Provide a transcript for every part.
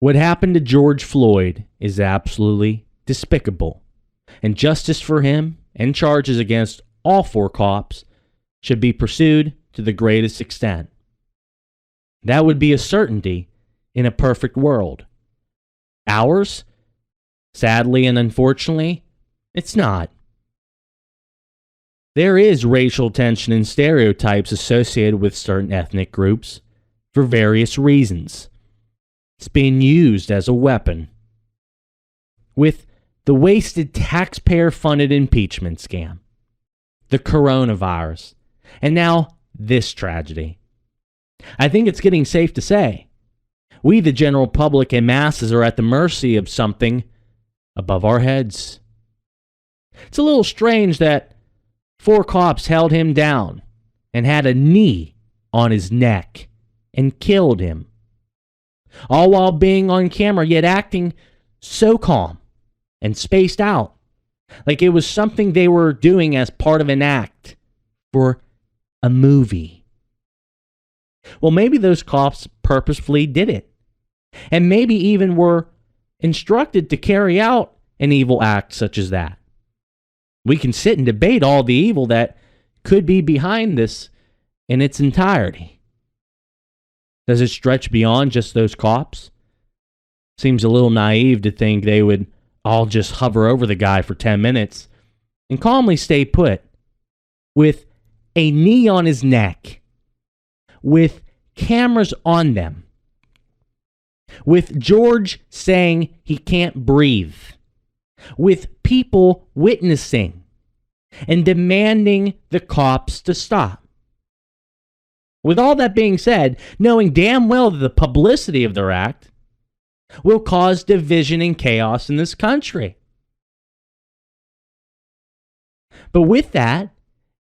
What happened to George Floyd is absolutely despicable, and justice for him and charges against all four cops should be pursued to the greatest extent. That would be a certainty in a perfect world. Ours, sadly and unfortunately, it's not. There is racial tension and stereotypes associated with certain ethnic groups for various reasons. It's being used as a weapon. With the wasted taxpayer-funded impeachment scam, the coronavirus, and now this tragedy. I think it's getting safe to say we, the general public and masses, are at the mercy of something above our heads. It's a little strange that 4 cops held him down and had a knee on his neck and killed him, all while being on camera, yet acting so calm and spaced out, like it was something they were doing as part of an act for a movie. Well, maybe those cops purposefully did it, and maybe even were instructed to carry out an evil act such as that. We can sit and debate all the evil that could be behind this in its entirety. Does it stretch beyond just those cops? Seems a little naive to think they would all just hover over the guy for 10 minutes and calmly stay put with a knee on his neck, with cameras on them, with George saying he can't breathe, with people witnessing and demanding the cops to stop. With all that being said, knowing damn well that the publicity of their act will cause division and chaos in this country. But with that,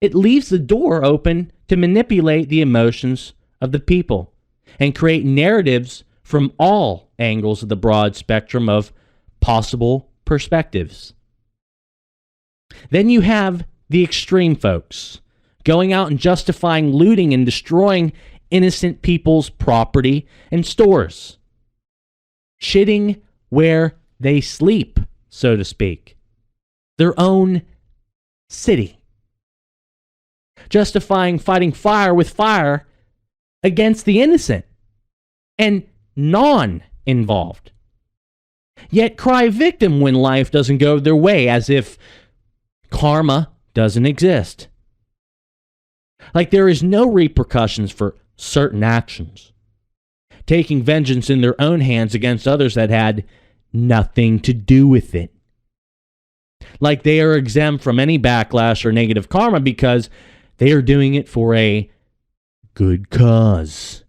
it leaves the door open to manipulate the emotions of the people and create narratives from all angles of the broad spectrum of possible perspectives. Then you have the extreme folks going out and justifying looting and destroying innocent people's property and stores, shitting where they sleep, so to speak, their own city, justifying fighting fire with fire against the innocent and non-involved, yet cry victim when life doesn't go their way, as if karma doesn't exist. Like there is no repercussions for certain actions, taking vengeance in their own hands against others that had nothing to do with it. Like they are exempt from any backlash or negative karma because they are doing it for a good cause.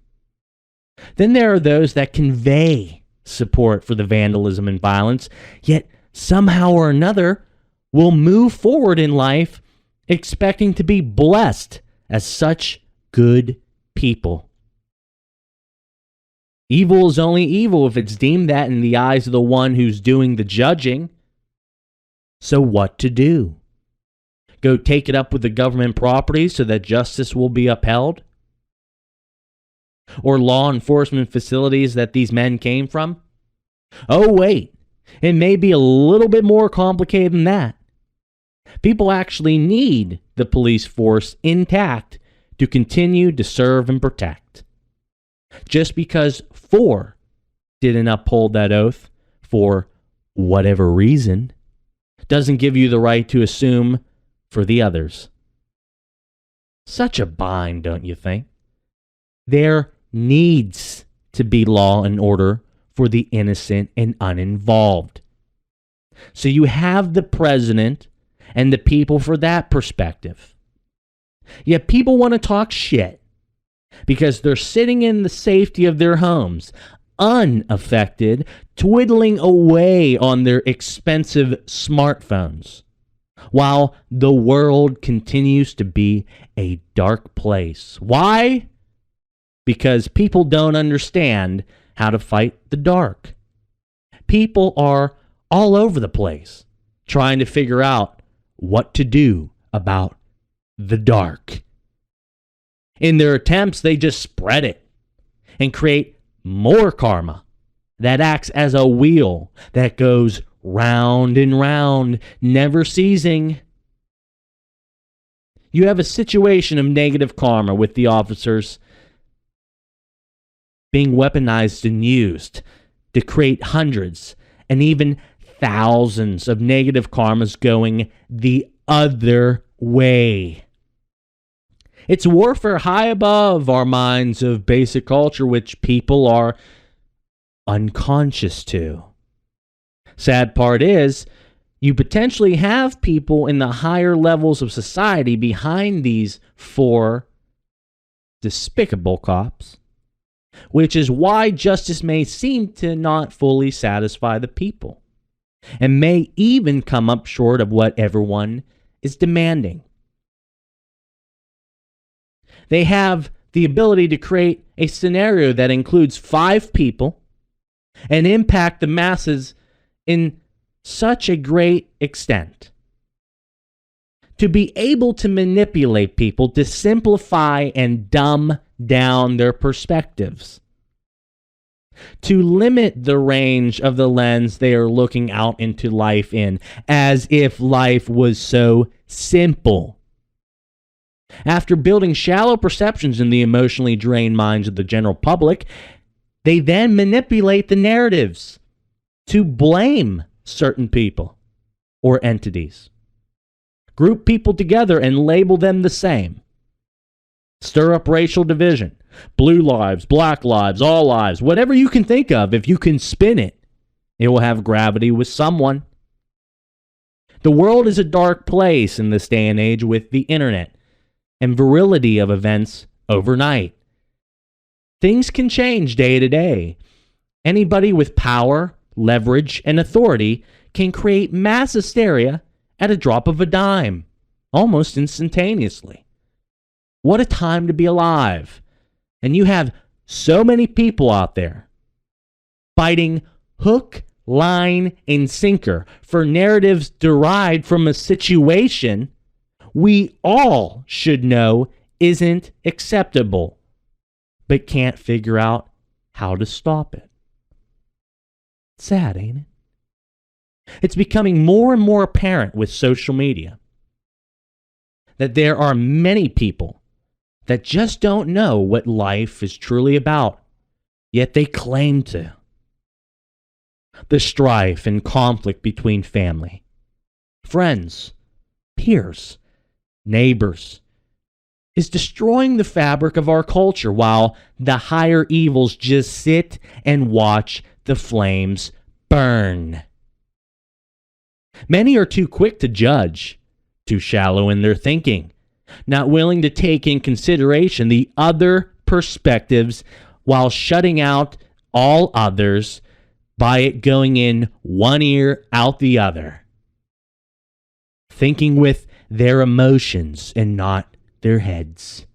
Then there are those that convey support for the vandalism and violence, yet somehow or another will move forward in life expecting to be blessed as such good people. Evil is only evil if it's deemed that in the eyes of the one who's doing the judging. So what to do? Go take it up with the government property so that justice will be upheld? Or law enforcement facilities that these men came from? Oh, wait. It may be a little bit more complicated than that. People actually need the police force intact to continue to serve and protect. Just because 4 didn't uphold that oath for whatever reason doesn't give you the right to assume for the others. Such a bind, don't you think? There needs to be law and order for the innocent and uninvolved. So you have the president and the people for that perspective. Yet people want to talk shit because they're sitting in the safety of their homes, unaffected, twiddling away on their expensive smartphones, while the world continues to be a dark place. Why? Because people don't understand how to fight the dark. People are all over the place trying to figure out what to do about the dark. In their attempts, they just spread it and create more karma that acts as a wheel that goes round and round, never ceasing. You have a situation of negative karma with the officers being weaponized and used to create hundreds and even thousands of negative karmas going the other way. It's warfare high above our minds of basic culture, which people are unconscious to. Sad part is, you potentially have people in the higher levels of society behind these four despicable cops, which is why justice may seem to not fully satisfy the people, and may even come up short of what everyone is demanding. They have the ability to create a scenario that includes 5 people and impact the masses in such a great extent. To be able to manipulate people to simplify and dumb down their perspectives. To limit the range of the lens they are looking out into life in, as if life was so simple. After building shallow perceptions in the emotionally drained minds of the general public, they then manipulate the narratives to blame certain people or entities. Group people together and label them the same. Stir up racial division. Blue lives, black lives, all lives, whatever you can think of, if you can spin it, it will have gravity with someone. The world is a dark place in this day and age with the internet and virility of events overnight. Things can change day to day. Anybody with power, leverage, and authority can create mass hysteria at a drop of a dime, almost instantaneously. What a time to be alive. And you have so many people out there fighting hook, line, and sinker for narratives derived from a situation we all should know isn't acceptable, but can't figure out how to stop it. Sad, ain't it? It's becoming more and more apparent with social media that there are many people that just don't know what life is truly about, yet they claim to. The strife and conflict between family, friends, peers, neighbors is destroying the fabric of our culture, while the higher evils just sit and watch the flames burn. Many are too quick to judge, too shallow in their thinking, not willing to take in consideration the other perspectives while shutting out all others by it going in one ear, out the other. Thinking with their emotions and not their heads.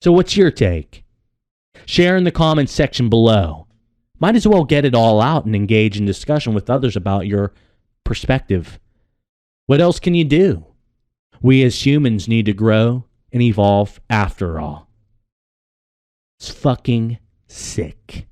So what's your take? Share in the comments section below. Might as well get it all out and engage in discussion with others about your perspective. What else can you do? We as humans need to grow and evolve after all. It's fucking sick.